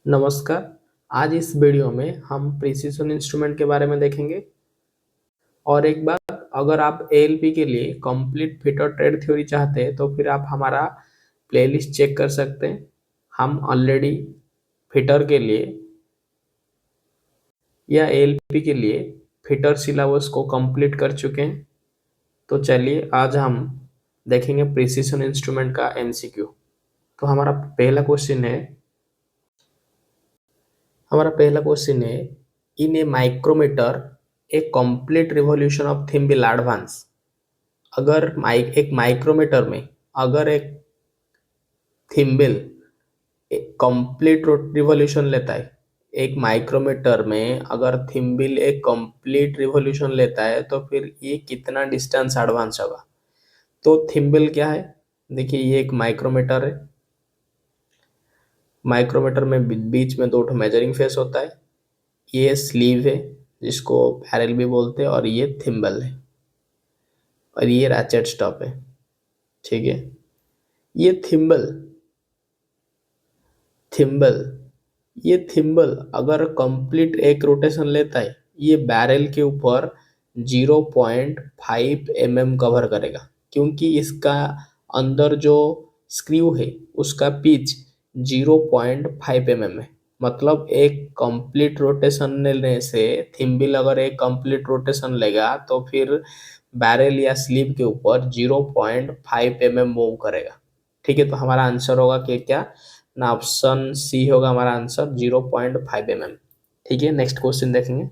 नमस्कार। आज इस वीडियो में हम प्रिसिशन इंस्ट्रूमेंट के बारे में देखेंगे। और एक बात, अगर आप एएलपी के लिए कंप्लीट फिट और ट्रेड थ्योरी चाहते हैं तो फिर आप हमारा प्लेलिस्ट चेक कर सकते हैं। हम ऑलरेडी फिटर के लिए या एएलपी के लिए फिटर सिलेबस को कंप्लीट कर चुके हैं। तो चलिए आज हम देखेंगे प्रिसिशन इंस्ट्रूमेंट का एमसीक्यू। तो हमारा पहला क्वेश्चन है in a micrometer a complete revolution of thimble advance. अगर एक माइक्रोमीटर में अगर एक थिम्बल कंप्लीट रिवॉल्यूशन लेता है, एक माइक्रोमीटर में अगर थिम्बल एक कंप्लीट रिवॉल्यूशन लेता है तो फिर ये कितना डिस्टेंस एडवांस होगा। तो थिम्बल क्या है, देखिए ये एक माइक्रोमीटर है। माइक्रोमीटर में बीच में दो मेजरिंग फेस होता है। ये स्लीव है जिसको पैरेल भी बोलते हैं, और ये थिम्बल है, और ये रैचेट स्टॉप है। ठीक है, ये थिम्बल थिम्बल ये थिम्बल अगर कंप्लीट एक रोटेशन लेता है, ये बैरल के ऊपर 0.5 mm कवर करेगा, क्योंकि इसका अंदर जो स्क्रू है उसका पिच 0.5 mm है। मतलब एक कंप्लीट रोटेशन लेने से थिम्बल अगर एक कंप्लीट रोटेशन लेगा तो फिर बैरल या स्लीव के ऊपर 0.5 mm मूव करेगा। ठीक है, तो हमारा आंसर होगा कि क्या ना, ऑप्शन सी होगा हमारा आंसर 0.5 mm। ठीक है, नेक्स्ट क्वेश्चन देखेंगे।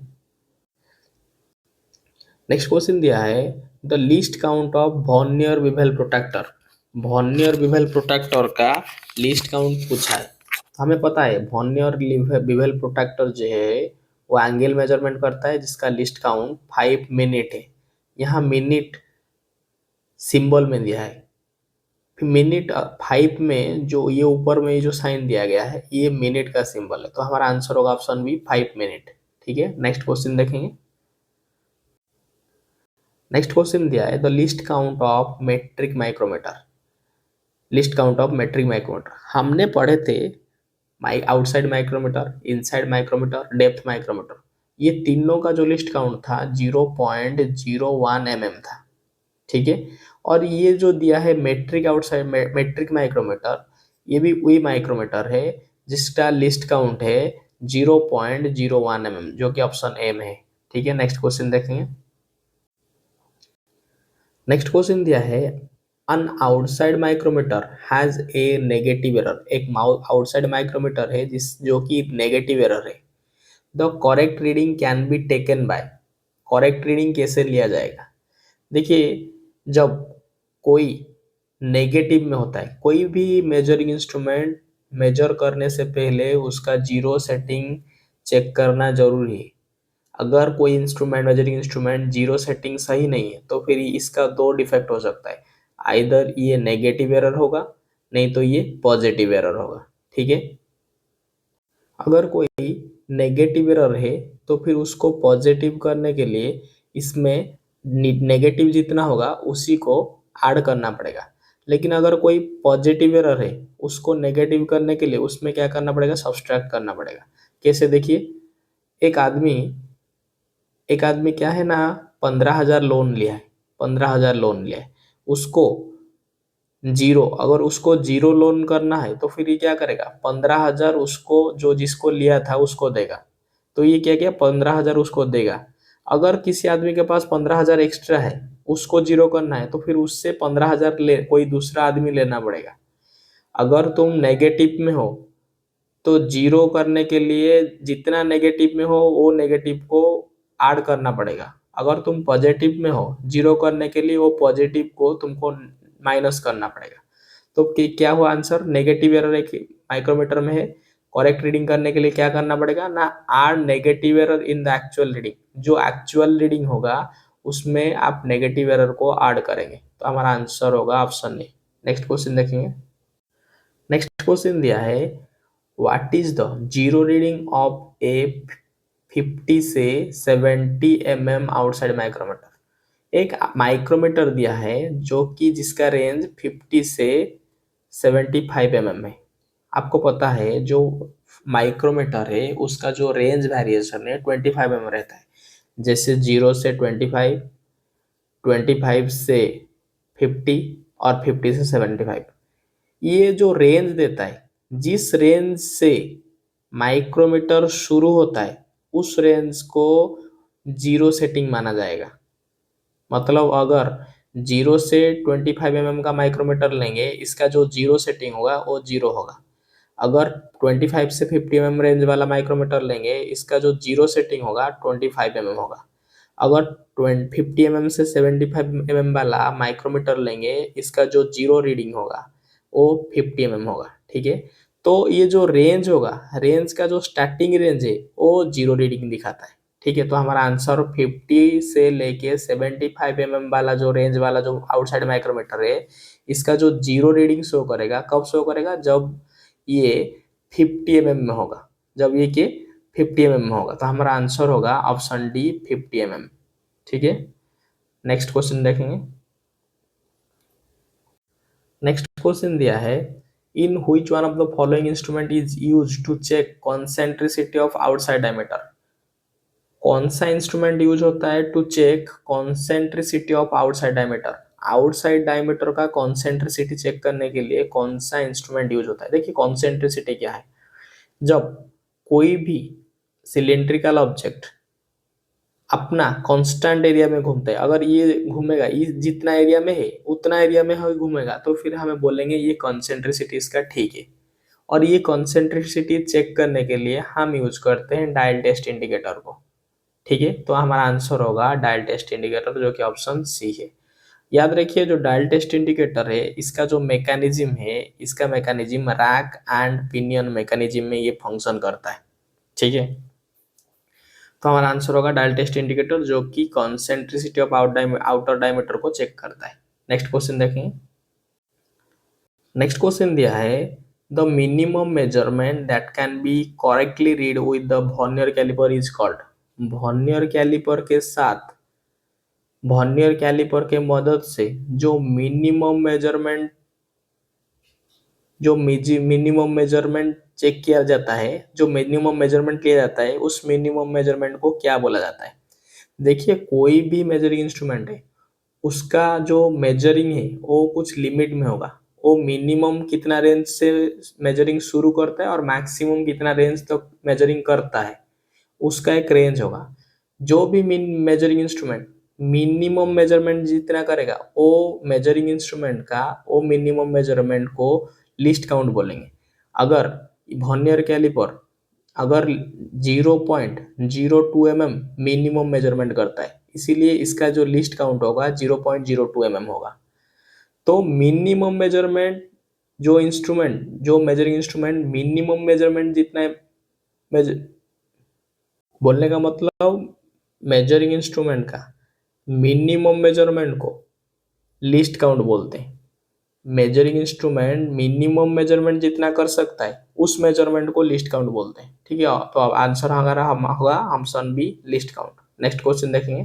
नेक्स्ट क्वेश्चन दिया है the least count of vernier bevel protractor. Vernier bevel protractor का लीस्ट काउंट पूछा है। हमें पता है वॉर्नियर विवेल प्रोटेक्टर जो है वो एंगल मेजरमेंट करता है, जिसका लिस्ट काउंट 5 मिनट है। यहाँ मिनट सिंबल में दिया है। फिर मिनट 5 में जो ये ऊपर में जो साइन दिया गया है ये मिनट का सिंबल है, तो हमारा आंसर होगा ऑप्शन बी 5 मिनट। ठीक है, नेक्स्ट क्वेश्चन देखेंगे। नेक्स्ट क्वेश्चन दिया है the least count of metric micrometer. Least count of metric micrometer हमने पढ़े थे, outside micrometer, inside micrometer, depth micrometer. ये तीनों का जो लिस्ट काउंट था 0.01 mm था। ठीक है, और ये जो दिया है मेट्रिक आउटसाइड मेट्रिक माइक्रोमीटर, ये भी वही माइक्रोमीटर है जिसका लिस्ट काउंट है 0.01 mm, जो कि ऑप्शन ए में है। ठीक है, नेक्स्ट क्वेश्चन देखेंगे। नेक्स्ट क्वेश्चन दिया है an outside micrometer has a negative error. एक आउटसाइड माइक्रोमीटर है जो कि नेगेटिव एरर है। The correct reading can be taken by. Correct reading कैसे लिया जाएगा? देखिए, जब कोई नेगेटिव में होता है, कोई भी मेजरिंग इंस्ट्रूमेंट मेजर करने से पहले उसका जीरो सेटिंग चेक करना जरूरी है। अगर कोई instrument measuring instrument zero setting सही नहीं है तो फिर इसका दो डिफेक्ट हो सकता है। आइदर ये नेगेटिव एरर होगा, नहीं तो ये पॉजिटिव एरर होगा। ठीक है, अगर कोई नेगेटिव एरर है तो फिर उसको पॉजिटिव करने के लिए इसमें नेगेटिव जितना होगा उसी को ऐड करना पड़ेगा। लेकिन अगर कोई पॉजिटिव एरर है उसको नेगेटिव करने के लिए उसमें क्या करना पड़ेगा, सब्सट्रैक्ट करना पड़ेगा। कैसे? देखिए, एक आदमी एक आदमी क्या है ना, 15,000 लोन लिया है। 15,000 लोन लिया है, उसको जीरो, अगर उसको जीरो लोन करना है तो फिर ये क्या करेगा, 15,000 उसको जो जिसको लिया था उसको देगा। तो ये क्या किया, 15,000 उसको देगा। अगर किसी आदमी के पास 15,000 एक्स्ट्रा है, उसको जीरो करना है तो फिर उससे 15,000 ले कोई दूसरा आदमी लेना पड़ेगा। अगर तुम नेगेटिव में हो तो जीरो करने के लिए जितना नेगेटिव में हो वो नेगेटिव को ऐड करना पड़ेगा। अगर तुम पॉजिटिव में हो, जीरो करने के लिए वो पॉजिटिव को तुमको माइनस करना पड़ेगा। तो क्या हुआ आंसर, नेगेटिव एरर एक माइक्रोमीटर में है। करेक्ट रीडिंग करने के लिए क्या करना पड़ेगा ना, add negative error in the actual reading. जो एक्चुअल रीडिंग होगा उसमें आप नेगेटिव एरर को ऐड करेंगे, तो हमारा आंसर होगा ऑप्शन ए। नेक्स्ट क्वेश्चन देखेंगे। नेक्स्ट क्वेश्चन दिया है what is the zero reading of a 50 से 70 mm आउटसाइड माइक्रोमीटर। एक माइक्रोमीटर दिया है जो कि जिसका रेंज 50 से 75 mm है। आपको पता है जो माइक्रोमीटर है उसका जो रेंज वेरिएशन है 25 mm रहता है। जैसे 0 से 25, 25 से 50 और 50 से 75। ये जो रेंज देता है, जिस रेंज से माइक्रोमीटर शुरू होता है उस रेंज को जीरो सेटिंग माना जाएगा। मतलब अगर 0 से 25 mm का माइक्रोमीटर लेंगे, इसका जो जीरो सेटिंग होगा वो जीरो होगा। अगर 25 से 50 mm रेंज वाला माइक्रोमीटर लेंगे, इसका जो जीरो सेटिंग होगा 25 mm होगा। अगर 50 mm से 75 mm वाला माइक्रोमीटर लेंगे, इसका जो जीरो रीडिंग होगा वो 50 mm होगा। ठीक है, तो ये जो रेंज होगा, रेंज का जो स्टार्टिंग रेंज है वो जीरो रीडिंग दिखाता है। ठीक है, तो हमारा आंसर 50 से लेके 75 mm वाला जो रेंज वाला जो आउटसाइड माइक्रोमीटर है, इसका जो जीरो रीडिंग शो करेगा, कब शो करेगा, जब ये 50 mm में होगा। जब ये के 50 mm में होगा, तो हमारा आंसर होगा ऑप्शन डी 50 mm। ठीक है, नेक्स्ट क्वेश्चन देखेंगे। नेक्स्ट क्वेश्चन दिया है, in which one of the following instrument is used to check concentricity of outside diameter. कौन सा इंस्ट्रूमेंट यूज होता है to check concentricity of outside diameter. Outside diameter का कॉन्सेंट्रिसिटी चेक करने के लिए कौन सा इंस्ट्रूमेंट यूज होता है। देखिए कॉन्सेंट्रिसिटी क्या है, जब कोई भी सिलेंड्रिकल ऑब्जेक्ट अपना कांस्टेंट एरिया में घूमता है, अगर ये घूमेगा, ये जितना एरिया में है उतना एरिया में है घूमेगा, तो फिर हमें बोलेंगे ये कॉन्सेंट्रिसिटी इसका ठीक है। और ये कॉन्सेंट्रिसिटी चेक करने के लिए हम यूज करते हैं डायल टेस्ट इंडिकेटर को। ठीक है, तो हमारा आंसर होगा डायल टेस्ट इंडिकेटर, जो कि ऑप्शन सी है। याद रखिए जो डायल टेस्ट इंडिकेटर है, इसका जो मैकेनिज्म है, इसका mechanism rack and pinion mechanism में ये फंक्शन करता है। ठीक है, तो हमारा आंसर होगा डायल टेस्ट इंडिकेटर, जो कि कॉन्सेंट्रिसिटी ऑफ आउटर डायमीटर को चेक करता है। नेक्स्ट क्वेश्चन देखें। नेक्स्ट क्वेश्चन दिया है, the minimum measurement that can be correctly read with the vernier caliper is called. Vernier caliper के साथ, वर्नियर कैलिपर के मदद से जो मिनिमम मेजरमेंट, जो मिनिमम मेजरमेंट चेक किया जाता है, जो मिनिमम मेजरमेंट लिया जाता है, उस मिनिमम मेजरमेंट को क्या बोला जाता है। देखिए कोई भी मेजरिंग इंस्ट्रूमेंट है, उसका जो मेजरिंग है वो कुछ लिमिट में होगा। वो मिनिमम कितना रेंज से मेजरिंग शुरू करता है और मैक्सिमम कितना रेंज तक मेजरिंग करता है, उसका एक रेंज होगा। जो भी मेजरिंग इंस्ट्रूमेंट मिनिमम मेजरमेंट जितना करेगा, वो मेजरिंग इंस्ट्रूमेंट का वो मिनिमम मेजरमेंट को लीस्ट काउंट बोलेंगे। अगर वर्नियर कैलिपर अगर 0.02 mm मिनिमम मेजरमेंट करता है, इसीलिए इसका जो लिस्ट काउंट होगा 0.02 mm होगा। तो मिनिमम मेजरमेंट, जो मेजरिंग इंस्ट्रूमेंट मिनिमम मेजरमेंट जितना मेजर, बोलने का मतलब मेजरिंग इंस्ट्रूमेंट का मिनिमम मेजरमेंट को लिस्ट काउंट बोलते हैं। मेजरिंग इंस्ट्रूमेंट मिनिमम मेजरमेंट जितना कर सकता है, उस मेजरमेंट को लिस्ट काउंट बोलते हैं। ठीक है, तो अब आंसर हमारा होगा option B least count. Next question देखेंगे।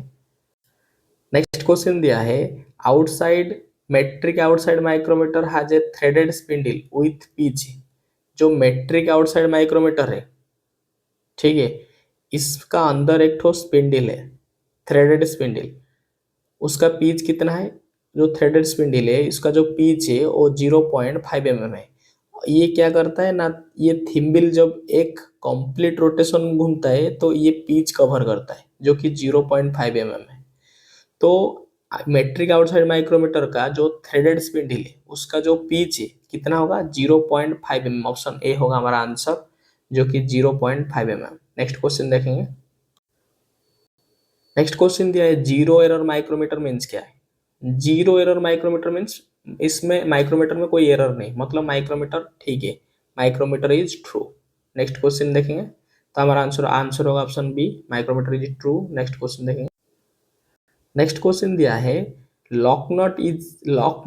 नेक्स्ट क्वेश्चन दिया है, outside metric outside micrometer has a threaded spindle with pitch. जो मेट्रिक आउटसाइड माइक्रोमीटर है, ठीक है, इसका अंदर एक ठो स्पिंडल है, थ्रेडेड स्पिंडल। उसका पीच कितना है, जो थ्रेडेड स्पिंडल है इसका जो पीच है वो 0.5 mm है। ये क्या करता है ना, ये थिम्बल जब एक कंप्लीट रोटेशन घूमता है तो ये पीच कवर करता है, जो कि 0.5 mm है। तो मेट्रिक आउटसाइड माइक्रोमीटर का जो थ्रेडेड स्पिंडल है उसका जो पीच है कितना होगा, 0.5 mm। ऑप्शन ए होगा हमारा आंसर, जो कि 0.5 mm। नेक्स्ट क्वेश्चन देखेंगे। नेक्स्ट क्वेश्चन दिया है, जीरो एरर माइक्रोमीटर मीन्स क्या है। जीरो एरर माइक्रोमीटर मीन्स इसमें माइक्रोमीटर में कोई एरर नहीं, मतलब माइक्रोमीटर ठीक है, micrometer is true. Next question देखेंगे, तो हमारा आंसर आंसर होगा option B, micrometer is true. Next question देखेंगे। नेक्स्ट क्वेश्चन दिया है, lock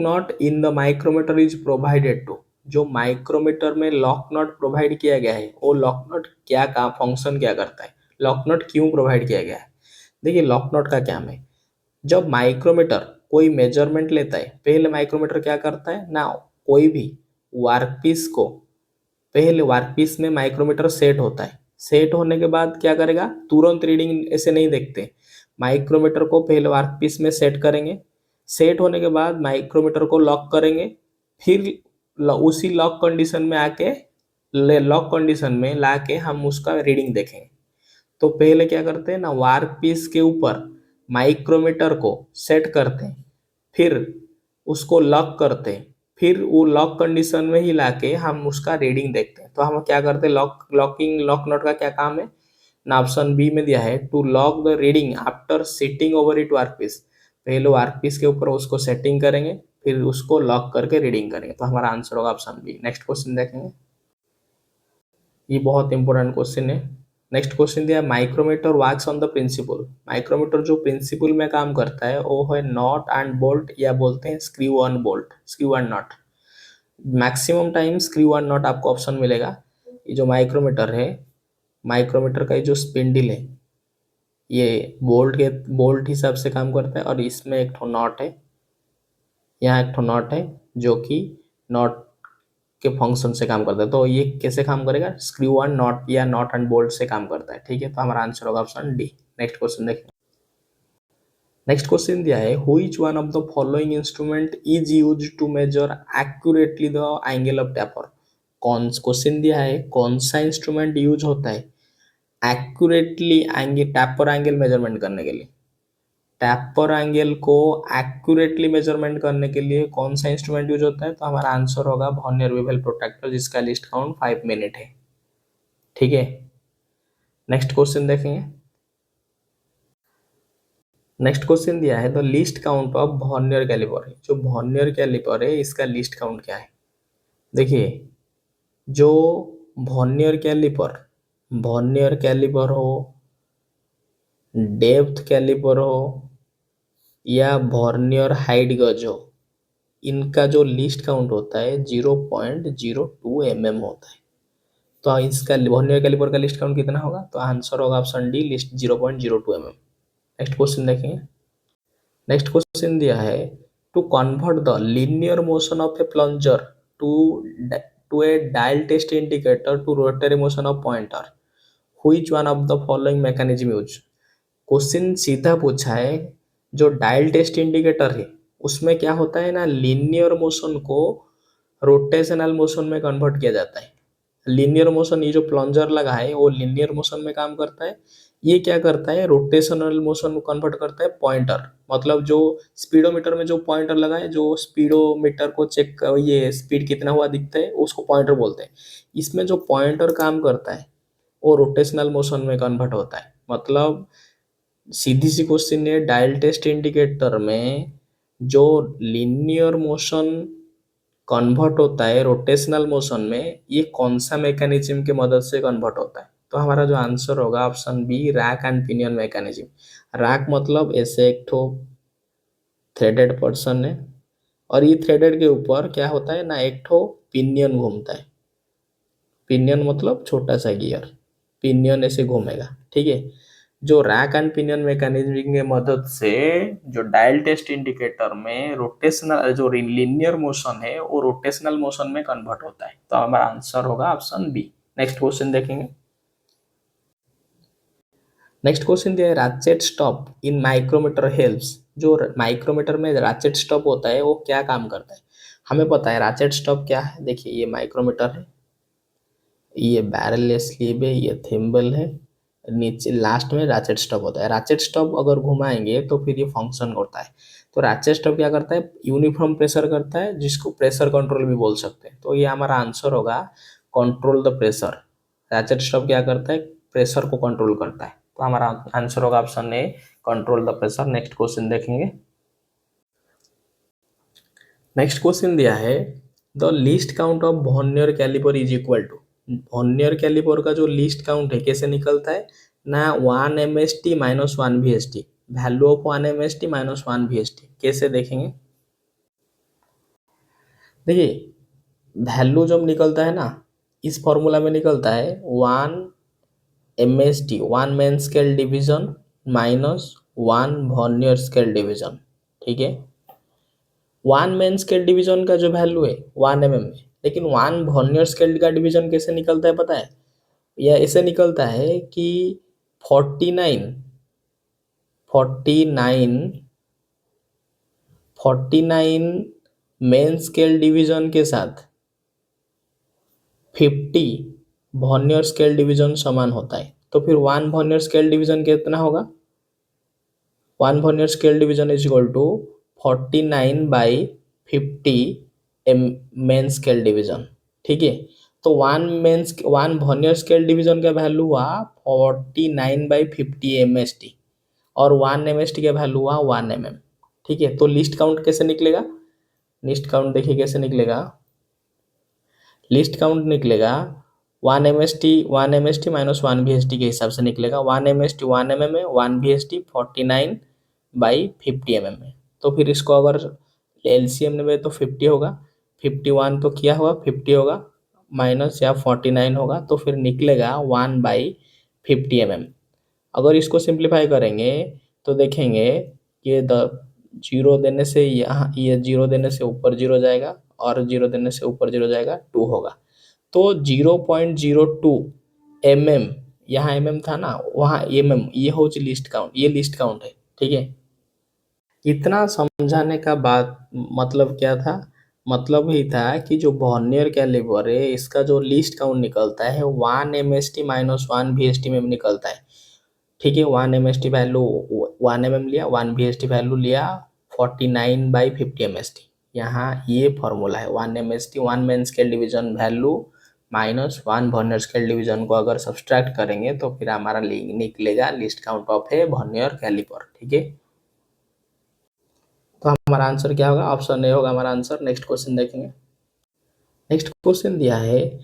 nut in the micrometer is provided to. जो माइक्रोमीटर में लॉक नॉट प्रोवाइड किया गया है, वो लॉक नॉट क्या का फंक्शन क्या करता है, लॉक नॉट क्यों प्रोवाइड किया गया है। देखिए लॉक नॉट का क्या है, जब माइक्रोमीटर कोई मेजरमेंट लेता है, पहले माइक्रोमीटर क्या करता है ना, कोई भी वर्कपीस को पहले वर्कपीस में माइक्रोमीटर सेट होता है, सेट होने के बाद क्या करेगा, तुरंत रीडिंग ऐसे नहीं देखते, माइक्रोमीटर को पहले वर्कपीस में सेट करेंगे, सेट होने के बाद माइक्रोमीटर को लॉक करेंगे, फिर उसी लॉक कंडीशन में आके लॉक कंडीशन में लाके हम उसका रीडिंग देखेंगे। तो पहले क्या करते हैं ना, वर्क पीस के ऊपर माइक्रोमीटर को सेट करते हैं, फिर उसको लॉक करते हैं, फिर वो लॉक कंडीशन में ही लाके हम उसका रीडिंग देखते हैं। तो हम क्या करते हैं, लॉक नोट का क्या काम है ना, ऑप्शन बी में दिया है to lock the reading after setting over it work piece. पहले वर्क पीस के ऊपर उसको सेटिंग करेंगे, फिर उसको लॉक करके रीडिंग करेंगे। तो हमारा आंसर होगा ऑप्शन बी। नेक्स्ट क्वेश्चन देखेंगे, ये बहुत इंपॉर्टेंट क्वेश्चन है। नेक्स्ट क्वेश्चन दिया, micrometer works on the principle. Micrometer जो प्रिंसिपल में काम करता है वो है नॉट एंड बोल्ट, या बोलते हैं screw and bolt, screw and not. Maximum time screw and not आपको ऑप्शन मिलेगा। ये जो माइक्रोमीटर है, माइक्रोमीटर का ये जो स्पिंडल है, ये बोल्ट हिसाब से काम करता है, और इसमें एक ठो नॉट है, यहाँ एक ठो नॉट है जो कि नॉट के फंक्शन से काम करता है। तो ये कैसे काम करेगा, स्क्रू एंड नॉट या नॉट एंड बोल्ट से काम करता है। ठीक है, तो हमारा आंसर होगा ऑप्शन डी। नेक्स्ट क्वेश्चन देखिए, नेक्स्ट क्वेश्चन दिया है, which one of the following instrument is use to measure accurately the angle of taper. कौन क्वेश्चन दिया है, कौन सा इंस्ट्रूमेंट यूज होता है accurately angle, taper angle measurement करने के लिए। टैपर एंगल को एक्यूरेटली मेजरमेंट करने के लिए कौन सा इंस्ट्रूमेंट यूज होता है, तो हमारा आंसर होगा वर्नियर बेवल प्रोट्रैक्टर, जिसका लिस्ट काउंट 5 मिनट है। ठीक है, नेक्स्ट क्वेश्चन देखेंगे। नेक्स्ट क्वेश्चन दिया है, the least count of vernier caliper. जो वर्नियर कैलिपर है इसका लिस्ट काउंट क्या है। देखिए, जो वर्नियर कैलिपर हो, डेप्थ कैलिपर हो, या वर्नियर हाइट गज हो, इनका जो लिस्ट काउंट होता है 0.02 mm होता है। तो इसका वर्नियर कैलिपर का लिस्ट काउंट कितना होगा, तो आंसर होगा option D, least 0.02 mm। Next question देखेंगे। नेक्स्ट क्वेश्चन दिया है, to convert the linear motion of a plunger to to a dial test indicator to rotary motion of pointer, which one of the following mechanism use. Question सीधा पूछा है, जो dial test indicator है उसमें क्या होता है ना, लीनियर मोशन को रोटेशनल मोशन में कन्वर्ट किया जाता है। लीनियर मोशन, ये जो प्लंजर लगा है वो लीनियर मोशन में काम करता है, ये क्या करता है, रोटेशनल मोशन में कन्वर्ट करता है पॉइंटर। मतलब जो स्पीडोमीटर में जो पॉइंटर लगा है, जो स्पीडोमीटर को चेक, ये स्पीड कितना हुआ दिखता है, उसको पॉइंटर बोलते हैं। इसमें जो पॉइंटर काम करता है वो रोटेशनल मोशन में कन्वर्ट होता है। मतलब सीधी सी क्वेश्चन है, डायल टेस्ट इंडिकेटर में जो लीनियर मोशन कन्वर्ट होता है रोटेशनल मोशन में, ये कौन सा मैकेनिज्म के मदद से कन्वर्ट होता है, तो हमारा जो आंसर होगा option B, rack and pinion mechanism. Rack मतलब ऐसे एक ठो थ्रेडेड पर्सन है, और ये थ्रेडेड के ऊपर क्या होता है ना, एक ठो पिनियन घूमता है। पिनियन मतलब छोटा सा गियर, पिनियन ऐसे घूमेगा। ठीक है, जो रैक एंड पिनियन मैकेनिज्म के मदद से जो डायल टेस्ट इंडिकेटर में रोटेशनल, जो लीनियर मोशन है वो रोटेशनल मोशन में कन्वर्ट होता है। तो हमारा आंसर होगा ऑप्शन बी। नेक्स्ट क्वेश्चन देखेंगे। नेक्स्ट क्वेश्चन दिया है, राचेट स्टॉप इन माइक्रोमीटर हेल्प्स। जो माइक्रोमीटर में राचेट स्टॉप होता है वो क्या काम करता है, हमें पता है राचेट स्टॉप क्या है। देखिए, ये माइक्रोमीटर है, ये बैरललेस स्लीव है, ये थिम्बल है, नीचे लास्ट में राचेट स्टॉप होता है। राचेट स्टॉप अगर घुमाएंगे तो फिर ये फंक्शन करता है। तो राचेट स्टॉप क्या करता है, यूनिफॉर्म प्रेशर करता है, जिसको प्रेशर कंट्रोल भी बोल सकते हैं। तो ये हमारा आंसर होगा, कंट्रोल द प्रेशर। राचेट स्टॉप क्या करता है, प्रेशर को कंट्रोल करता है। तो हमारा आंसर होगा option A, control the pressure. Next question देखेंगे। नेक्स्ट क्वेश्चन दिया है, the least count of vernier caliper is equal to. Vernier caliper का जो लिस्ट काउंट है कैसे निकलता है ना, 1 MST minus 1 VST, value of 1 MST minus 1 VST। कैसे देखेंगे, देखिए वैल्यू जब निकलता है ना, इस फॉर्मूला में निकलता है 1 MST, 1 main scale division minus 1 vernier scale division. ठीक है, 1 मेन स्केल डिवीजन का जो वैल्यू है 1 mm में, लेकिन वन वर्नियर स्केल का डिवीजन कैसे निकलता है पता है? यह ऐसे निकलता है कि 49 49 49 मेन स्केल डिवीजन के साथ 50 वर्नियर स्केल डिवीजन समान होता है। तो फिर वन वर्नियर स्केल डिवीजन कितना होगा? One vernier scale division is equal to 49/50 main scale division. ठीक है, तो वन वर्नियर स्केल डिवीजन का वैल्यू हुआ 49/50 MST और 1 MST का वैल्यू हुआ 1 mm। ठीक है, तो लिस्ट काउंट कैसे निकलेगा? लिस्ट काउंट देखिए कैसे निकलेगा। लिस्ट काउंट निकलेगा 1 MST माइनस 1 VST के हिसाब से निकलेगा। 1 MST 1 mm है, 1 VST 49/50 mm है। तो फिर इसको अगर LCM में तो 50 होगा, 51 तो क्या होगा 50 होगा, माइनस या 49 होगा, तो फिर निकलेगा 1/50 mm। अगर इसको सिंप्लीफाई करेंगे तो देखेंगे कि जीरो देने से यहाँ ये जीरो देने से ऊपर जीरो जाएगा और जीरो देने से ऊपर जीरो जाएगा, 2 होगा। तो 0.02 mm, यहाँ mm था ना, वहाँ mm, ये हो लिस्ट काउंट, ये लिस्ट काउंट है। ठीक है, इतना समझाने का बात मतलब क्या था? मतलब ही था कि जो वर्नियर कैलिपर है इसका जो लिस्ट काउंट निकलता है 1 MST माइनस 1 VST में निकलता है। ठीक है, 1 MST वैल्यू 1 mm लिया, 1 VST वैल्यू लिया 49/50 MST। यहाँ ये फॉर्मूला है 1 MST 1 main scale division value minus 1 vernier scale division को अगर सब्सट्रैक्ट करेंगे तो फिर हमारा निकलेगा least count of a vernier caliper. ठीक है, तो हमारा आंसर क्या होगा? ऑप्शन ए होगा हमारा आंसर। नेक्स्ट क्वेश्चन देखेंगे। नेक्स्ट क्वेश्चन दिया है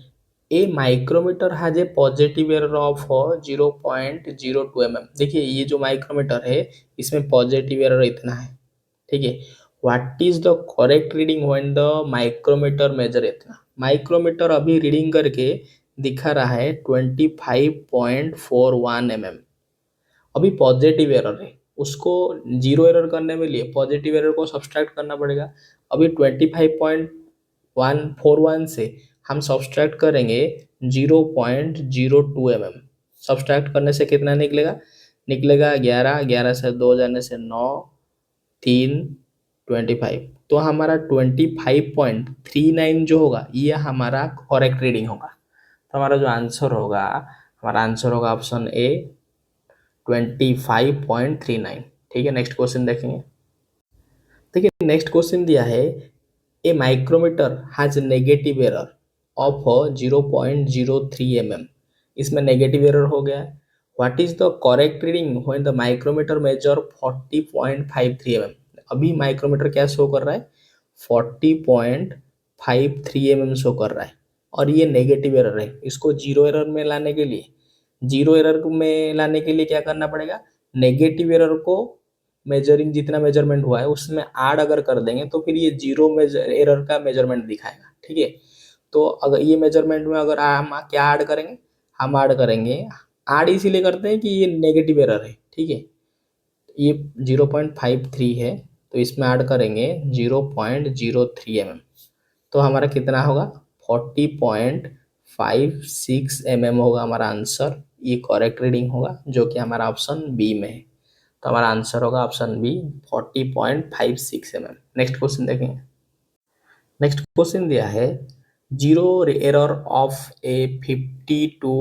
a micrometer has a positive error of 0.02 mm। देखिए ये जो माइक्रोमीटर है इसमें पॉजिटिव एरर इतना है। ठीक है, what is the correct reading when the micrometer measure इतना? माइक्रोमीटर अभी रीडिंग करके दिखा रहा है 25.41 mm। अभी पॉजिटिव एरर है, उसको जीरो एरर करने में लिए पॉजिटिव एरर को सब्सट्रैक्ट करना पड़ेगा। अभी 25.141 से हम सब्सट्रैक्ट करेंगे 0.02 mm। सब्सट्रैक्ट करने से कितना निकलेगा? निकलेगा 11, 11 से 2 जाने से 9, 3, 25। तो हमारा 25.39 जो होगा ये हमारा करेक्ट रीडिंग होगा। तो हमारा जो आंसर होगा, हमारा आंसर होगा ऑप्शन ए 25.39। ठीक है, नेक्स्ट क्वेश्चन देखेंगे। देखिए नेक्स्ट क्वेश्चन दिया है a micrometer has negative error of 0.03 mm। इसमें नेगेटिव एरर हो गया है। What is the correct reading when the micrometer measure 40.53 mm। अभी माइक्रोमीटर क्या शो कर रहा है? 40.53 mm शो कर रहा है और ये नेगेटिव एरर है। इसको जीरो एरर में लाने के लिए, जीरो एरर में लाने के लिए क्या करना पड़ेगा? नेगेटिव एरर को मेजरिंग जितना मेजरमेंट हुआ है उसमें ऐड अगर कर देंगे तो फिर ये जीरो एरर का मेजरमेंट दिखाएगा। ठीक है, तो अगर ये मेजरमेंट में अगर हम क्या ऐड करेंगे? हम ऐड करेंगे, ऐड इसीलिए करते हैं कि ये नेगेटिव एरर है। ठीक है, ये 0.53 है तो इसमें ऐड करेंगे 0.03 mm। तो हमारा कितना होगा? 40.56 mm होगा हमारा आंसर। ये करेक्ट रीडिंग होगा जो कि हमारा ऑप्शन बी में है। तो हमारा आंसर होगा option B 40.56 mm। Next question देखेंगे। नेक्स्ट क्वेश्चन दिया है zero error of a 50 to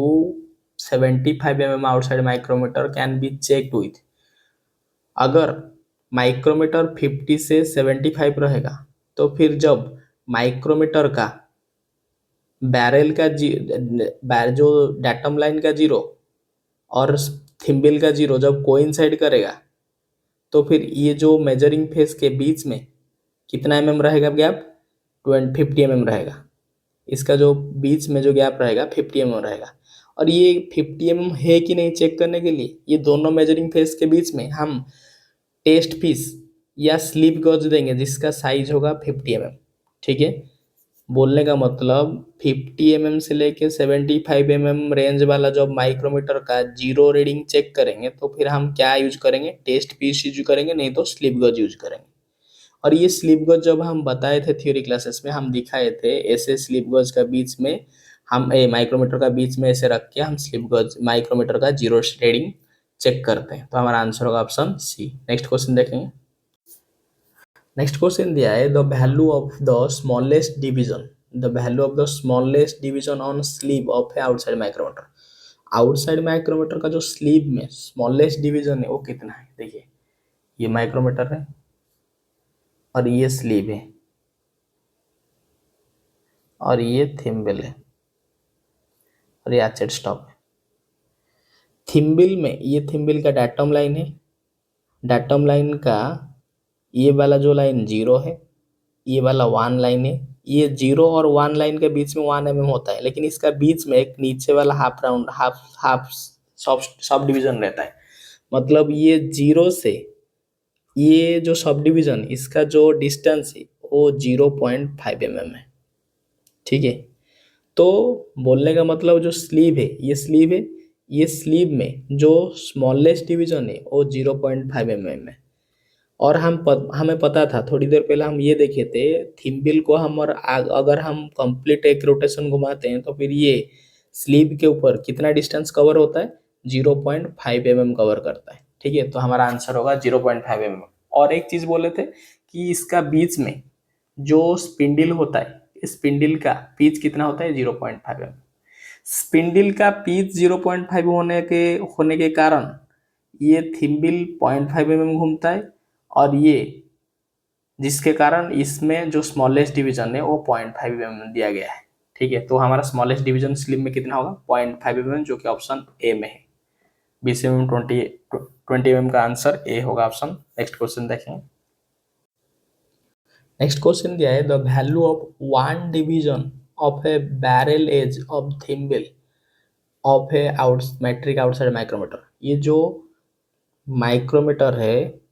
75 mm outside micrometer can be checked with. अगर माइक्रोमीटर 50 से 75 रहेगा तो फिर जब माइक्रोमीटर का बैरल का जो डाटम लाइन का जीरो और थिम्बल का जीरो जब कोइंसाइड करेगा तो फिर ये जो मेजरिंग फेस के बीच में कितना mm रहेगा गैप? 50 mm रहेगा। इसका जो बीच में जो गैप रहेगा 50 mm रहेगा। और ये 50 mm है कि नहीं चेक करने के लिए ये दोनों मेजरिंग फेस के बीच में हम टेस्ट पीस या स्लिप गॉज देंगे जिसका साइज होगा 50 mm। ठीक है, बोलने का मतलब 50 mm से लेके 75 mm रेंज वाला जब माइक्रोमीटर का जीरो रीडिंग चेक करेंगे तो फिर हम क्या यूज करेंगे? टेस्ट पीस यूज करेंगे, नहीं तो स्लिप गॉज यूज करेंगे। और ये स्लिप गॉज जब हम बताए थे थ्योरी क्लासेस में, हम दिखाए थे ऐसे स्लिप गॉज का बीच में हम माइक्रोमीटर का बीच में ऐसे रख के हम स्लिप गॉज माइक्रोमीटर का जीरो रीडिंग चेक करते हैं। तो हमारा आंसर होगा ऑप्शन सी। नेक्स्ट क्वेश्चन देखेंगे। नेक्स्ट क्वेश्चन दिया है the value of the smallest division, the value of the smallest division on sleeve of a outside micrometer. Outside micrometer का जो स्लीव में स्मॉलेस्ट डिवीजन है वो कितना है। देखिए ये माइक्रोमीटर है और ये स्लीव है और ये थिम्बल है और ये एचेड स्टॉप है। थिम्बल में ये थिम्बल का डाटम लाइन है, डाटम लाइन का ये वाला जो लाइन जीरो है, ये वाला वन लाइन है। ये जीरो और वन लाइन के बीच में 1 mm होता है, लेकिन इसका बीच में एक नीचे वाला half round half half sub division रहता है। मतलब ये जीरो से ये जो सब डिवीजन इसका जो डिस्टेंस है वो 0.5 mm है। ठीक है, तो बोलने का मतलब जो स्लीव है ये स्लीव है, ये स्लीव में जो स्मॉलेस्ट डिवीजन है वो 0.5 mm है। और हमें पता था थोड़ी देर पहले हम ये देखे थे थिम्बल को हम और अगर हम कंप्लीट एक रोटेशन घुमाते हैं तो फिर ये स्लीव के ऊपर कितना डिस्टेंस कवर होता है, 0.5 mm कवर करता है। ठीक है, तो हमारा आंसर होगा 0.5 mm। और एक चीज बोले थे कि इसका बीच में जो स्पिंडल होता है, स्पिंडल का पीच कितना होता है, 0.5 mm। स्पिंडल का पीच 0.5 होने के कारण ये थिम्बल 0.5 mm घूमता है और ये जिसके कारण इसमें जो स्मॉलेस्ट डिवीजन है वो 0.5 mm दिया गया है। ठीक है, तो हमारा स्मॉलेस्ट डिवीजन स्लिप में कितना होगा, 0.5 mm, जो कि ऑप्शन ए में है। 20 mm 20 mm का आंसर ए होगा ऑप्शन। नेक्स्ट क्वेश्चन देखें। नेक्स्ट क्वेश्चन दिया है the value of one division of a barrel edge of thimble of a metric outside micrometer. ये जो माइक्रोमीटर है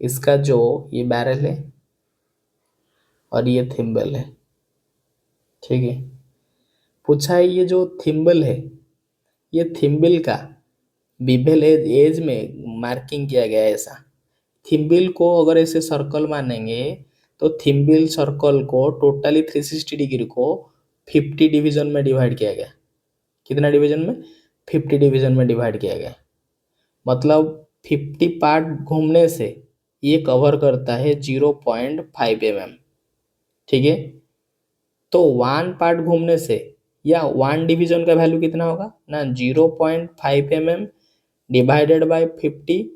इसका जो ये बैरल है और ये थिम्बल है। ठीक है, पूछा है ये जो थिम्बल है ये थिम्बल का बिबेल एज में मार्किंग किया गया है ऐसा। थिम्बल को अगर ऐसे सर्कल मानेंगे तो थिम्बल सर्कल को टोटली 360 डिग्री को 50 डिवीजन में डिवाइड किया गया। कितना डिवीजन में, 50 डिवीजन में डिवाइड किया गया। मतलब 50 पार्ट घूमने से ये कवर करता है 0.5 mm। ठीक है, तो वन पार्ट घूमने से या वन डिवीजन का वैल्यू कितना होगा ना, 0.5 mm divided by 50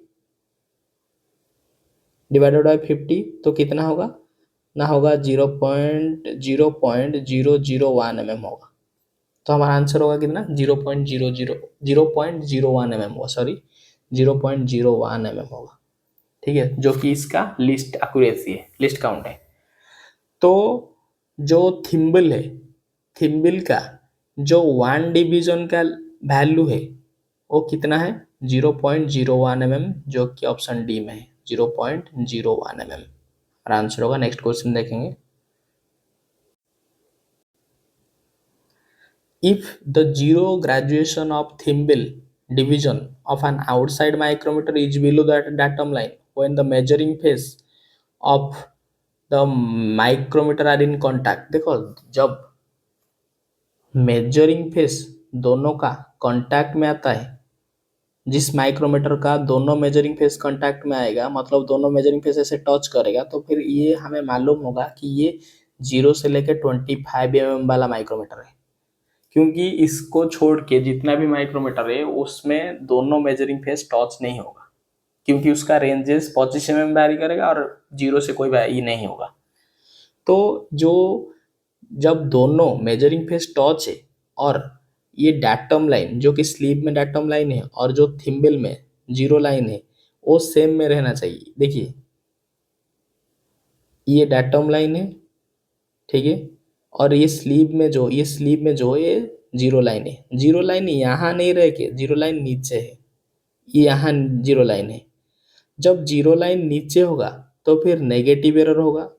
divided by 50 तो कितना होगा ना, होगा 0.001 mm होगा। तो हमारा आंसर होगा कितना, 0.01 mm होगा, सॉरी 0.01 mm होगा। ठीक है, जो कि इसका लिस्ट एक्यूरेसी है, लिस्ट काउंट है। तो जो थिम्बल है, थिम्बल का जो वन डिवीजन का वैल्यू है वो कितना है, 0.01 mm, जो कि ऑप्शन डी में है 0.01 mm। और आंसर होगा। नेक्स्ट क्वेश्चन देखेंगे। If the zero graduation of thimble division of an outside micrometer is below that datum line when the measuring phase of the micrometer are in contact। देखो जब measuring face दोनों का contact में आता है, जिस micrometer का दोनों मेजरिंग फेस कांटेक्ट में आएगा मतलब दोनों मेजरिंग फेस ऐसे टच करेगा, तो फिर ये हमें मालूम होगा कि ये 0 से लेकर 25 mm वाला माइक्रोमीटर है। क्योंकि इसको छोड़ के जितना भी माइक्रोमीटर है उसमें दोनों मेजरिंग फेस टच नहीं होगा, क्योंकि उसका रेंजेस 25 mm वैरी करेगा और 0 से कोई वैरी नहीं होगा। तो जो जब दोनों मेजरिंग फेस टच है और ये डाटम लाइन जो कि स्लीव में डाटम लाइन है और जो थिम्बल में जीरो लाइन है वो सेम में रहना चाहिए। देखिए ये डाटम लाइन है, ठीक है, और ये स्लीव में जो ये जीरो लाइन है, जीरो लाइन यहाँ नहीं रह के जीरो लाइन नीचे है, ये यहाँ जीरो लाइन है। जब जीरो लाइन नीचे होगा तो फिर नेगेटिव एरर होगा,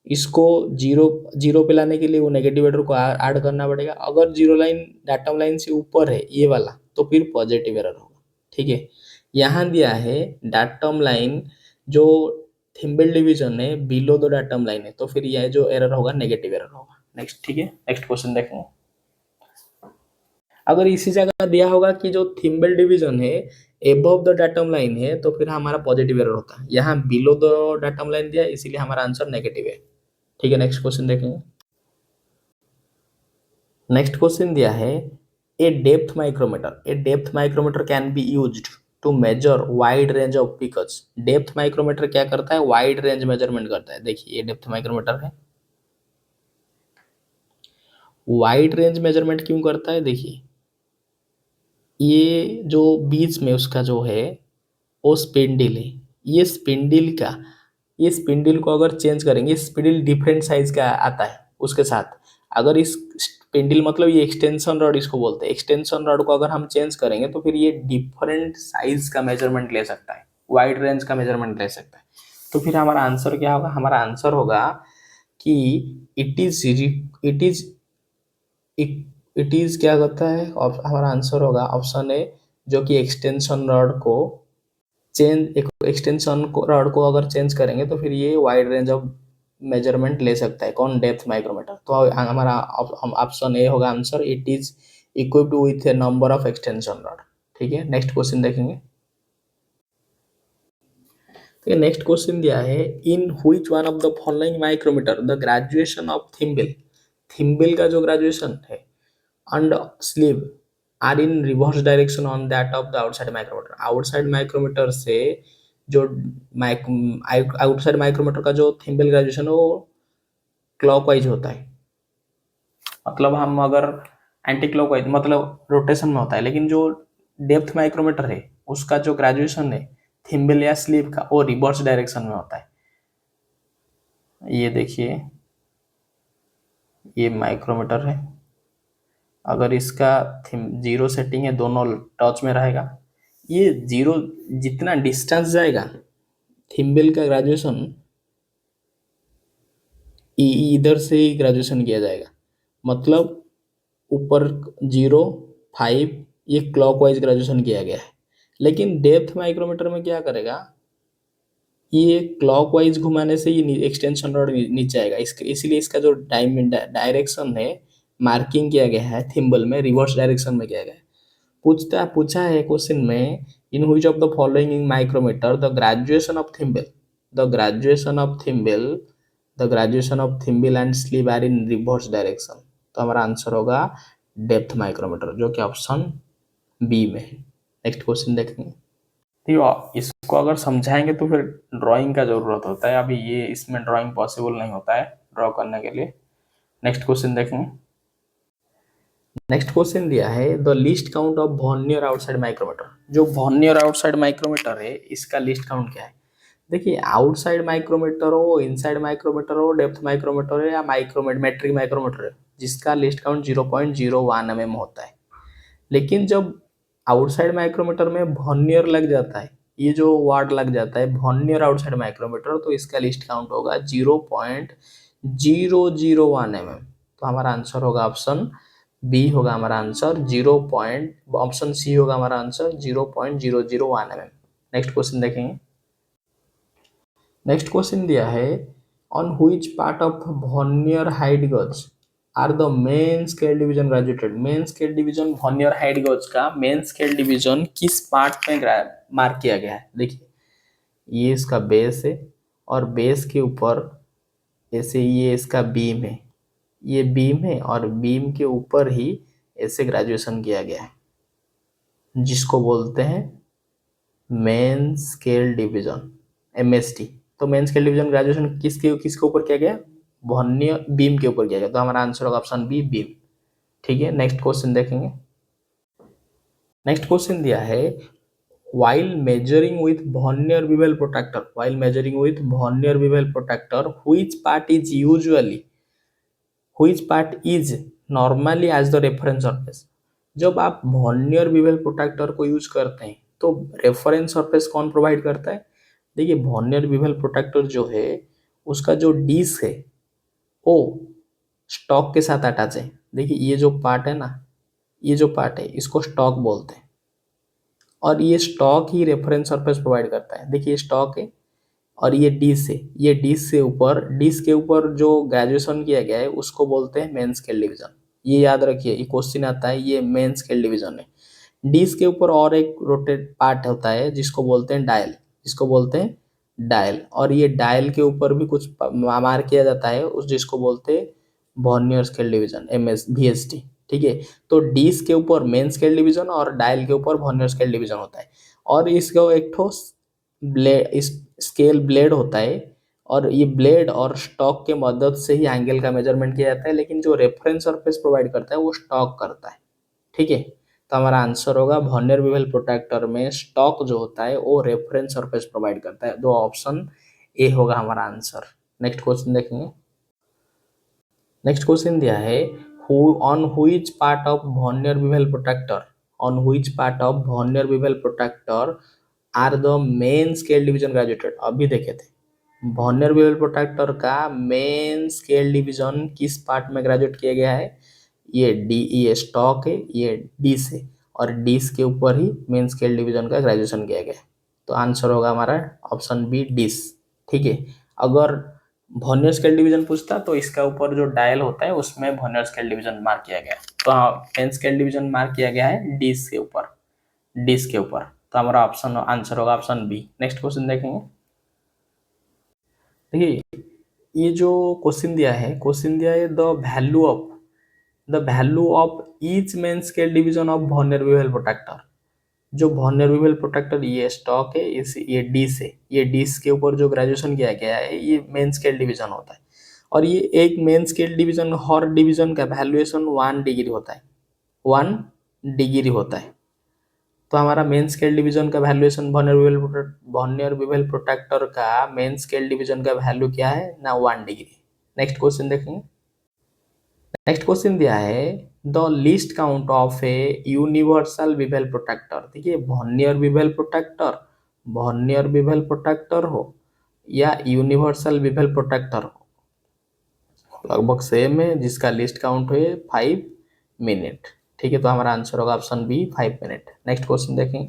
इसको जीरो जीरो पे लाने के लिए वो नेगेटिव एरर को ऐड करना पड़ेगा। अगर जीरो लाइन डाटम लाइन से ऊपर है ये वाला तो फिर पॉजिटिव एरर होगा। ठीक है, यहाँ दिया है डाटम लाइन जो थिम्बल डिवीजन है बिलो द डाटम लाइन है, तो फिर यह जो एरर होगा नेगेटिव एरर होगा। नेक्स्ट, ठीक है, नेक्स्ट क्वेश्चन देखेंगे। अगर इसी जगह दिया होगा कि जो थिम्बल डिवीजन है एबव द डाटम लाइन है, तो फिर हमारा पॉजिटिव एरर होता है। यहाँ बिलो द डाटम लाइन दिया है, इसीलिए हमारा आंसर नेगेटिव है। ठीक है, नेक्स्ट क्वेश्चन देखेंगे। नेक्स्ट क्वेश्चन दिया है a depth micrometer. A depth micrometer can be used to measure wide range of pickers. Depth micrometer क्या करता है? वाइड रेंज मेजरमेंट करता है। देखिए ये डेप्थ माइक्रोमीटर है, वाइड रेंज मेजरमेंट क्यों करता है? देखिए ये जो बीच में उसका जो है वो स्पिंडल है। ये स्पिंडल का, ये स्पिंडल को अगर चेंज करेंगे, स्पिंडल डिफरेंट साइज का आता है उसके साथ। अगर इस स्पिंडल मतलब ये एक्सटेंशन रॉड इसको बोलते हैं, एक्सटेंशन रॉड को अगर हम चेंज करेंगे तो फिर ये डिफरेंट साइज का मेजरमेंट ले सकता है, वाइड रेंज का मेजरमेंट ले सकता है। तो फिर हमारा आंसर क्या होगा? हमारा आंसर होगा कि इट इज इट इज क्या कहता है? हमारा आंसर होगा ऑप्शन ए, जो कि एक्सटेंशन रॉड को चेंज, एक्सटेंशन रॉड को अगर चेंज करेंगे तो फिर ये वाइड रेंज ऑफ मेजरमेंट ले सकता है। कौन? Depth micrometer. तो हमारा ऑप्शन ए होगा answer, it is equipped with a number of extension rod. ठीक है, नेक्स्ट क्वेश्चन देखेंगे। तो नेक्स्ट क्वेश्चन दिया है in which one of the following micrometer the graduation of thimble. Thimble का जो ग्रेजुएशन है and sleeve are in reverse direction on that of the outside micrometer। Outside micrometer से जो outside micrometer का जो thimble graduation है वो clockwise होता है। मतलब हम अगर एंटी क्लॉकवाइज मतलब रोटेशन में होता है, लेकिन जो डेप्थ माइक्रोमीटर है उसका जो ग्रेजुएशन है थिम्बल या स्लीव का वो रिवर्स डायरेक्शन में होता है। ये देखिए ये माइक्रोमीटर है, अगर इसका जीरो सेटिंग है दोनों टच में रहेगा। ये जीरो जितना डिस्टेंस जाएगा थिम्बल का ग्रेजुएशन इधर से ही ग्रेजुएशन किया जाएगा। मतलब ऊपर 0, 5 ये क्लॉकवाइज ग्रेजुएशन किया गया है। लेकिन डेप्थ माइक्रोमीटर में क्या करेगा? ये क्लॉकवाइज घुमाने से ये एक्सटेंशन रॉड नीचे आएगा। इसीलिए इसका जो डायरेक्शन है मार्किंग किया गया है थिम्बल में रिवर्स डायरेक्शन में किया गया है। पूछा है क्वेश्चन में in which of the following micrometer the graduation of thimble, the graduation of thimble, the graduation of thimble and sleeve are in reverse direction. तो हमारा आंसर होगा डेप्थ माइक्रोमीटर, जो कि ऑप्शन बी में है। नेक्स्ट क्वेश्चन देखेंगे। तो इसको अगर समझाएंगे तो फिर ड्राइंग का जरूरत होता है, अभी ये इसमें ड्राइंग पॉसिबल नहीं होता है ड्रॉ करने के लिए। नेक्स्ट क्वेश्चन देखेंगे। नेक्स्ट क्वेश्चन दिया है the least count of vernier outside micrometer. जो वर्नियर आउटसाइड माइक्रोमीटर है इसका लिस्ट काउंट क्या है? देखिए आउटसाइड माइक्रोमीटर हो, इनसाइड माइक्रोमीटर हो, डेप्थ माइक्रोमीटर है या मेट्रिक माइक्रोमीटर है, जिसका लिस्ट काउंट 0.01 mm होता है। लेकिन जब आउटसाइड माइक्रोमीटर में वर्नियर लग जाता है, ये जो वर्ड लग जाता है वर्नियर आउटसाइड माइक्रोमीटर, तो इसका लिस्ट काउंट होगा 0.001 mm। तो हमारा आंसर होगा ऑप्शन बी होगा हमारा आंसर ऑप्शन सी होगा हमारा आंसर 0.001 mm। नेक्स्ट क्वेश्चन देखेंगे। नेक्स्ट क्वेश्चन दिया है on which part of vernier height gauge are the main scale division graduated. Main scale division vernier height gauge का main scale division किस part में mark किया गया है? देखिए ये इसका बेस है और बेस के ऊपर ऐसे ये इसका बीम है, ये बीम है और बीम के ऊपर ही ऐसे ग्रेजुएशन किया गया है, जिसको बोलते हैं मेन स्केल डिवीजन, MSD। तो मेन स्केल डिवीजन ग्रेजुएशन किसके ऊपर किया गया? वर्नियर बीम के ऊपर किया गया। तो हमारा आंसर होगा ऑप्शन बी, बीम। ठीक है, नेक्स्ट क्वेश्चन देखेंगे। नेक्स्ट क्वेश्चन दिया है while measuring with vernier bevel protractor, while measuring with vernier bevel protractor which part is usually, which part is normally as the reference surface। जब आप vernier bevel protractor को use करते हैं तो reference surface कौन provide करता है? देखिए वर्नियर बिवेल प्रोट्रैक्टर जो है उसका जो डिस्क है वो स्टॉक के साथ अटैच है। देखिए ये जो पार्ट है ना, ये जो पार्ट है इसको स्टॉक बोलते हैं और ये स्टॉक ही रेफरेंस सरफेस प्रोवाइड करता है। देखिए स्टॉक है और ये डिश से ऊपर, डिश के ऊपर जो ग्रेजुएशन किया गया है उसको बोलते हैं मेन स्केल डिवीजन। ये याद रखिए, ये क्वेश्चन आता है, ये मेन स्केल डिवीजन है। डिश के ऊपर और एक रोटेट पार्ट होता है जिसको बोलते हैं डायल, जिसको बोलते हैं डायल, और ये डायल के ऊपर भी कुछ मार किया जाता है उस, जिसको बोलते हैं vernier scale division, MS VSD। ठीक है, तो डिश के ऊपर मेन स्केल डिवीजन और डायल के ऊपर वर्नियर स्केल डिवीजन होता है। और इसको एक ठो ब्लेड, इस स्केल ब्लेड होता है, और ये ब्लेड और स्टॉक के मदद से ही एंगल का मेजरमेंट किया जाता है, लेकिन जो रेफरेंस सरफेस प्रोवाइड करता है वो स्टॉक करता है। ठीक है, तो हमारा आंसर होगा वर्नियर बेवल प्रोट्रैक्टर में स्टॉक जो होता है वो रेफरेंस सरफेस प्रोवाइड करता है। दो ऑप्शन ए होगा हमारा आंसर। नेक्स्ट क्वेश्चन देखेंगे। नेक्स्ट क्वेश्चन दिया है, on which part of vernier bevel protractor, on which part of vernier bevel protractor are the main scale division graduated. अभी देखे थे वर्नियर बेवल प्रोट्रैक्टर का मेन स्केल डिवीजन किस part में graduate किया गया है, ये स्टॉक है, ये डिस है, और डिस के ऊपर ही मेन स्केल डिवीजन का ग्रेजुएशन किया गया है। तो आंसर होगा हमारा ऑप्शन बी डिस। ठीक है, अगर वर्नियर स्केल डिवीजन पूछता तो इसका ऊपर जो डायल होता है उसमें वर्नियर स्केल डिवीजन मार्क किया गया है। तो हाँ, मेन स्केल डिवीजन मार्क किया गया है डिस के ऊपर, डिस के ऊपर। तो हमारा ऑप्शन आंसर होगा ऑप्शन बी। नेक्स्ट क्वेश्चन देखेंगे। देखिए, ये जो क्वेश्चन दिया है, क्वेश्चन दिया है the value of each main scale division of vernier bevel protractor. जो वर्नियर बेवल प्रोट्रैक्टर ये स्टॉक है, इस ये डिस है, ये डिस के ऊपर जो ग्रेजुएशन किया गया है ये मेन स्केल डिवीजन होता है। और ये एक मेन स्केल डिवीजन, हर डिवीजन का वैल्यूएशन 1 डिग्री होता है, 1 डिग्री होता है। तो हमारा मेन स्केल डिवीजन का वैल्यूएशन वर्नियर बेवल प्रोट्रैक्टर का मेन स्केल डिवीजन का वैल्यू क्या है ना, 1 डिग्री। नेक्स्ट क्वेश्चन देखेंगे। नेक्स्ट क्वेश्चन दिया है the least count of a universal bevel protractor. देखिए, वर्नियर बेवल प्रोट्रैक्टर हो या यूनिवर्सल बेवल प्रोट्रैक्टर हो, लगभग सेम है, जिसका लिस्ट काउंट है 5 मिनट। ठीक है, तो हमारा आंसर होगा option B 5 minute. Next question देखेंगे।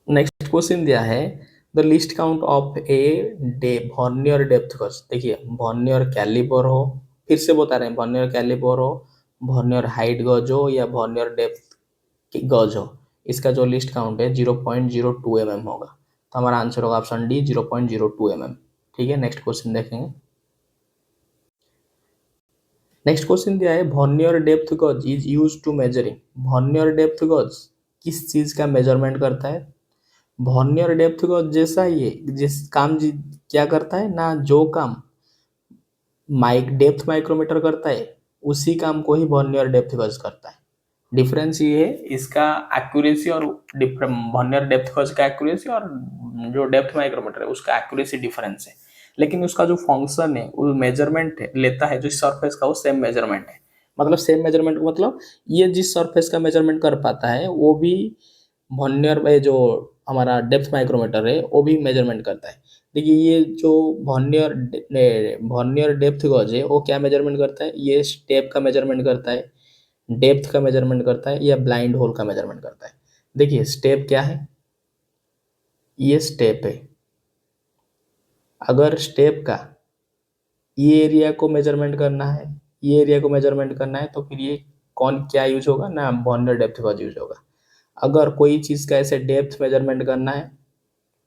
नेक्स्ट क्वेश्चन दिया है the least count of a vernier depth gauge. देखिए, वर्नियर कैलिपर हो, फिर से बता रहे हैं, वर्नियर कैलिपर हो, वर्नियर हाइट गज हो या वर्नियर डेप्थ गज हो, इसका जो लिस्ट काउंट है 0.02 mm होगा। तो हमारा आंसर होगा ऑप्शन डी 0.02 mm। ठीक है, नेक्स्ट क्वेश्चन देखेंगे। नेक्स्ट क्वेश्चन दिया है vernier depth gauge is use to measuring. Vernier depth gauge किस चीज का मेजरमेंट करता है? वर्नियर डेप्थ गज जैसा ये जिस काम क्या करता है ना, जो काम डेप्थ माइक्रोमीटर करता है उसी काम को ही वर्नियर डेप्थ गज करता है। डिफरेंस ये है इसका एक्यूरेसी और वर्नियर डेप्थ गज का एक्यूरेसी और जो डेप्थ माइक्रोमीटर है उसका एक्यूरेसी डिफरेंस है, लेकिन उसका जो फंक्शन है वो मेजरमेंट है लेता है जो सरफेस का, वो सेम मेजरमेंट है। मतलब सेम मेजरमेंट मतलब ये जिस सरफेस का मेजरमेंट कर पाता है वो भी वर्नियर में जो हमारा डेप्थ माइक्रोमीटर है वो भी मेजरमेंट करता है। देखिए, ये जो वर्नियर डेप्थ गॉज है वो क्या मेजरमेंट करता है, ये स्टेप का मेजरमेंट करता है, डेप्थ का मेजरमेंट करता है, या ब्लाइंड होल का मेजरमेंट करता है। देखिए, स्टेप क्या है, ये स्टेप है। अगर स्टेप का ये एरिया को मेजरमेंट करना है, ये एरिया को मेजरमेंट करना है, तो फिर ये कौन क्या यूज होगा ना, वर्नियर डेप्थ गॉज यूज होगा। अगर कोई चीज़ का ऐसे डेप्थ मेजरमेंट करना है,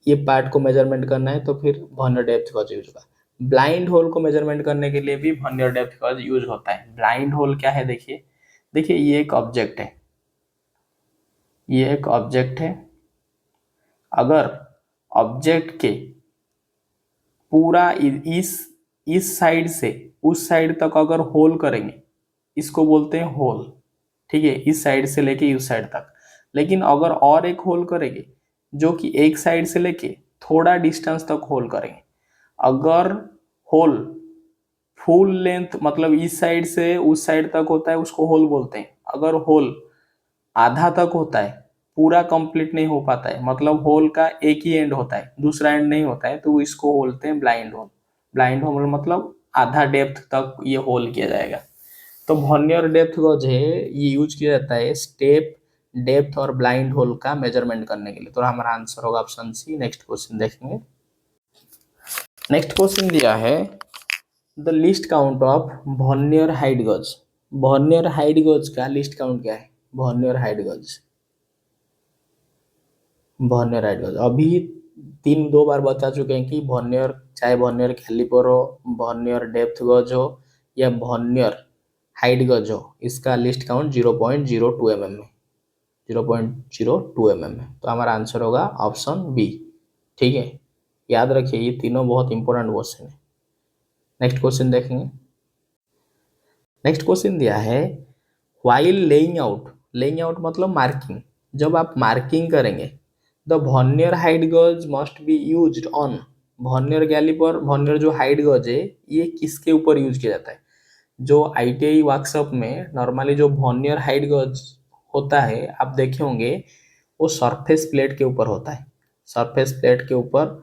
ये पार्ट को मेजरमेंट करना है, तो फिर वर्नियर डेप्थ गॉज यूज होगा। ब्लाइंड होल को मेजरमेंट करने के लिए भी वर्नियर डेप्थ गॉज यूज होता है। ब्लाइंड होल क्या है, देखिए देखिए ये एक ऑब्जेक्ट है, ये एक ऑब्जेक्ट है। अगर ऑब्जेक्ट के पूरा इस साइड से उस साइड तक अगर होल करेंगे, इसको बोलते हैं होल। ठीक है, इस साइड से लेके उस साइड तक। लेकिन अगर और एक होल करेंगे जो कि एक साइड से लेके थोड़ा डिस्टेंस तक होल करेंगे, अगर होल फुल लेंथ मतलब इस साइड से उस साइड तक होता है उसको होल बोलते हैं। अगर होल आधा तक होता है, पूरा कंप्लीट नहीं हो पाता है, मतलब होल का एक ही एंड होता है दूसरा एंड नहीं होता है, तो इसको बोलते हैं ब्लाइंड होल। ब्लाइंड होल मतलब आधा डेप्थ तक ये होल किया जाएगा। तो वर्नियर डेप्थ गॉज है ये यूज किया जाता है स्टेप, डेप्थ और ब्लाइंड होल का मेजरमेंट करने के लिए। तो हमारा आंसर होगा ऑप्शन सी। नेक्स्ट क्वेश्चन देखेंगे। नेक्स्ट क्वेश्चन दिया है the least count of vernier height गज। वर्नियर हाइट गज का लिस्ट काउंट क्या है? वर्नियर हाइट गज, वर्नियर हाइट गज अभी तीन दो बार बता चुके हैं कि वर्नियर, चाहे वर्नियर कैलिपर हो, वर्नियर डेप्थ गज हो या वर्नियर हाइट गज हो, इसका लिस्ट काउंट 0.02 mm में, 0.02 mm में। तो हमारा आंसर होगा ऑप्शन बी। ठीक है, याद रखिए ये तीनों बहुत इंपॉर्टेंट क्वेश्चन है। नेक्स्ट क्वेश्चन देखेंगे। नेक्स्ट क्वेश्चन दिया है while laying out, laying out मतलब मार्किंग, जब आप मार्किंग करेंगे the vernier height gauge must be used on, vernier caliper, vernier जो हाइट गज है ये किसके ऊपर यूज किया जाता है? जो आईटीआई वर्कशॉप में नॉर्मली जो वर्नियर हाइट गज होता है आप देखे होंगे वो सरफेस प्लेट के ऊपर होता है, सरफेस प्लेट के ऊपर,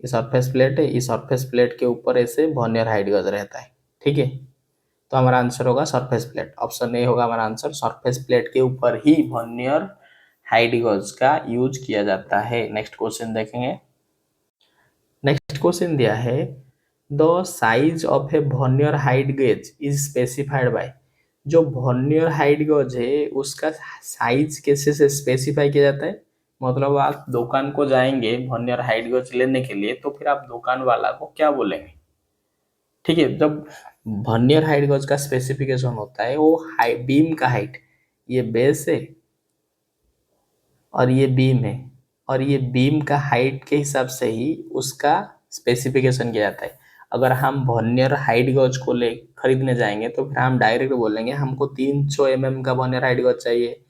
ये सरफेस प्लेट है, इस सरफेस प्लेट के ऊपर ऐसे वर्नियर हाइट गज रहता है। ठीक है, तो हमारा आंसर होगा सरफेस प्लेट, ऑप्शन ए होगा हमारा आंसर। सरफेस प्लेट के ऊपर ही वर्नियर हाइट गज का यूज किया जाता है। नेक्स्ट क्वेश्चन देखेंगे। नेक्स्ट क्वेश्चन दिया है the size of a vernier height gauge is specified by, जो वर्नियर हाइट गज है उसका साइज कैसे से स्पेसिफाई किया जाता है? मतलब आप दुकान को जाएंगे वर्नियर हाइट गज लेने के लिए तो फिर आप दुकान वाला को क्या बोलेंगे? ठीक है, जब वर्नियर हाइट गज का स्पेसिफिकेशन होता है वो बीम का हाइट, ये बेस है और ये बीम है, और ये बीम का हाइट के हिसाब से ही उसका स्पेसिफिकेशन किया जाता है। अगर हम वर्नियर हाइट गज को ले खरीदने जाएंगे तो फिर हम डायरेक्ट बोलेंगे हमको 300 mm का वर्नियर हाइट गज चाहिए,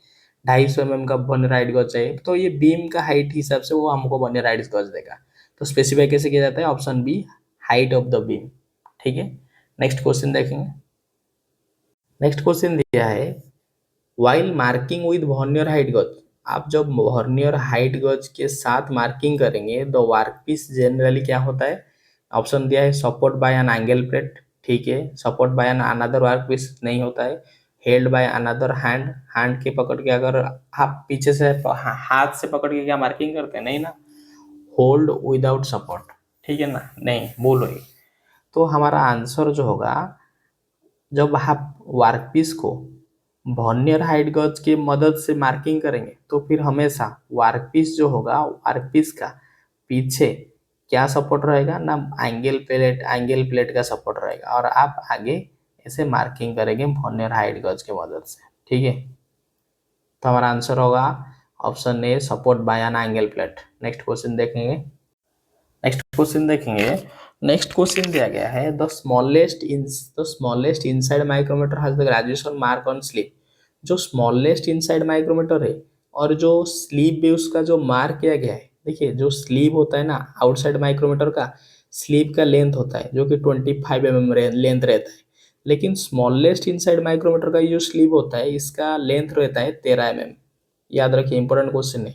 250 mm का वर्नियर हाइट गज चाहिए, तो ये बीम का हाइट हिसाब से वो हमको वर्नियर हाइट गज देगा। तो स्पेसिफाई कैसे किया जाता है? Option B, height of the beam. ठीक है, नेक्स्ट क्वेश्चन देखेंगे। नेक्स्ट क्वेश्चन दिया है while marking with vernier height gauge, आप जब वर्नियर हाइट गज के साथ मार्किंग करेंगे द वर्कपीस जनरली क्या होता है? ऑप्शन दिया है support by an angle plate, ठीक है, support by an another workpiece नहीं होता है, held by another hand, hand के पकड़ के अगर आप पीछे से हाथ से पकड़ के क्या मार्किंग करते हैं? नहीं ना, होल्ड विदाउट सपोर्ट, ठीक है ना, नहीं बोलो ये। तो हमारा आंसर जो होगा, जब आप वर्कपीस को वर्नियर हाइट गज की मदद से मार्किंग करेंगे तो फिर हमेशा वर्कपीस जो होगा, वर्कपीस का पीछे क्या सपोर्ट रहेगा ना, एंगल प्लेट का सपोर्ट रहेगा, और आप आगे ऐसे मार्किंग करेंगे वर्नियर हाइट गज की मदद से। ठीक है, तो हमारा आंसर होगा option A, support by an angle plate. Next question देखेंगे। नेक्स्ट क्वेश्चन देखेंगे। नेक्स्ट क्वेश्चन दिया गया है the smallest inside micrometer has the graduation mark on sleeve, जो स्मॉलेस्ट इनसाइड माइक्रोमीटर है और जो स्लीव है उसका जो मार्क किया गया है, देखिए जो स्लीव होता है ना आउटसाइड माइक्रोमीटर का, स्लीव का लेंथ होता है जो कि 25 mm लेंथ रहता है, लेकिन स्मॉलेस्ट इनसाइड माइक्रोमीटर का जो स्लीव होता है इसका लेंथ रहता है 13 mm। याद रखिए, इंपॉर्टेंट क्वेश्चन है,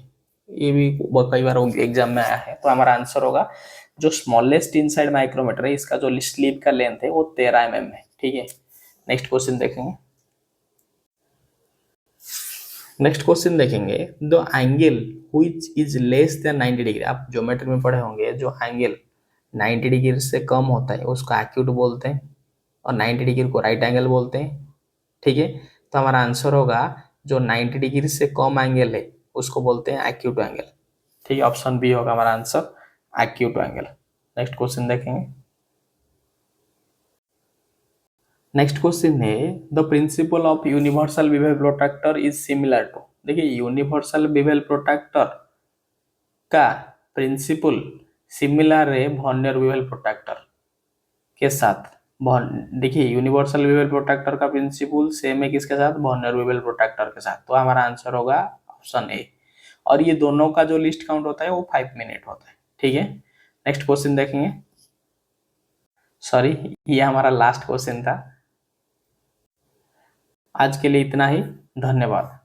ये भी कई बार एग्जाम में आया है। तो हमारा आंसर होगा जो स्मॉलेस्ट इनसाइड माइक्रोमीटर है इसका जो स्लीव का लेंथ है वो 13 mm है। ठीक है, नेक्स्ट क्वेश्चन देखेंगे। नेक्स्ट क्वेश्चन देखेंगे the angle which is less than 90 degree, आप ज्योमेट्री में पढ़े होंगे जो एंगल 90 डिग्री से कम होता है उसको एक्यूट बोलते हैं और 90 डिग्री को राइट एंगल बोलते हैं। ठीक है, तो हमारा आंसर होगा जो 90 डिग्री से कम एंगल है उसको बोलते हैं एक्यूट एंगल। ठीक है, ऑप्शन बी होगा हमारा answer, acute angle. Next question देखेंगे। नेक्स्ट क्वेश्चन है the principle of universal bevel protractor is similar to, देखिए यूनिवर्सल बिवेल प्रोट्रैक्टर का प्रिंसिपल सिमिलर है वर्नियर बिवेल प्रोट्रैक्टर के साथ। देखिए यूनिवर्सल बिवेल प्रोट्रैक्टर का प्रिंसिपल सेम है किसके साथ? वर्नियर बिवेल प्रोट्रैक्टर के साथ। तो हमारा आंसर होगा ऑप्शन ए, और ये दोनों का जो लिस्ट काउंट होता है वो 5 मिनट होता है। ठीक है, नेक्स्ट क्वेश्चन देखेंगे। सॉरी, ये हमारा लास्ट क्वेश्चन था। आज के लिए इतना ही, धन्यवाद।